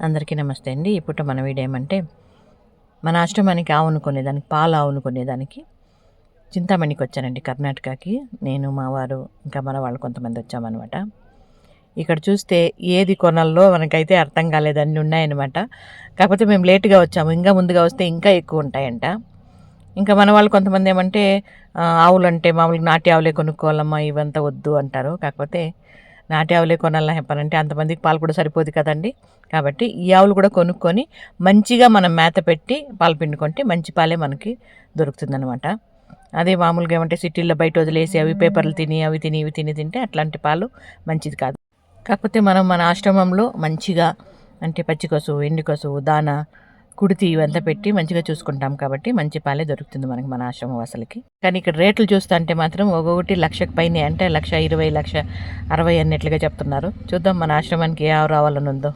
అందరికీ నమస్తే అండి. ఇప్పుడు మన వీడియో ఏమంటే మన ఆశ్రమానికి ఆవును కొనేదానికి పాల ఆవును కొనేదానికి చింతామణికి వచ్చానండి, కర్ణాటకకి. నేను మా వారు ఇంకా మన వాళ్ళు కొంతమంది వచ్చామన్నమాట. ఇక్కడ చూస్తే ఏది కొనాలో మనకైతే అర్థం కాలేదు, అన్నీ ఉన్నాయన్నమాట. కాకపోతే మేము లేటుగా వచ్చాము, ఇంకా ముందుగా వస్తే ఇంకా ఎక్కువ ఉంటాయంట. ఇంకా మన వాళ్ళు కొంతమంది ఏమంటే ఆవులు అంటే మామూలుగా నాటి ఆవులే కొనుక్కోవాలమ్మా, ఇవంతా వద్దు అంటారు. కాకపోతే నాటి ఆవులే కొనాలని చెప్పాలంటే అంతమందికి పాలు కూడా సరిపోదు కదండి. కాబట్టి ఈ ఆవులు కూడా కొనుక్కొని మంచిగా మనం మేత పెట్టి పాలు పిండుకుంటే మంచి పాలే మనకి దొరుకుతుందనమాట. అదే మామూలుగా ఏమంటే సిటీల్లో బయట వదిలేసి అవి పేపర్లు తిని అవి తిని ఇవి తిని తింటే అట్లాంటి పాలు మంచిది కాదు. కాకపోతే మనం మన ఆశ్రమంలో మంచిగా అంటే పచ్చి కసువు, ఎండు కసువు, దానా, కుడితి ఇవంతా పెట్టి మంచిగా చూసుకుంటాం కాబట్టి మంచి పాలే దొరుకుతుంది మనకి మన ఆశ్రమం అసలుకి. కానీ ఇక్కడ రేట్లు చూస్తుంటే మాత్రం ఒక్కొక్కటి 1,00,000కి పైనే, అంటే 1,20,000, 1,60,000 అన్నట్లుగా చెప్తున్నారు. చూద్దాం మన ఆశ్రమానికి ఏ ఆవు రావాలని ఉందో.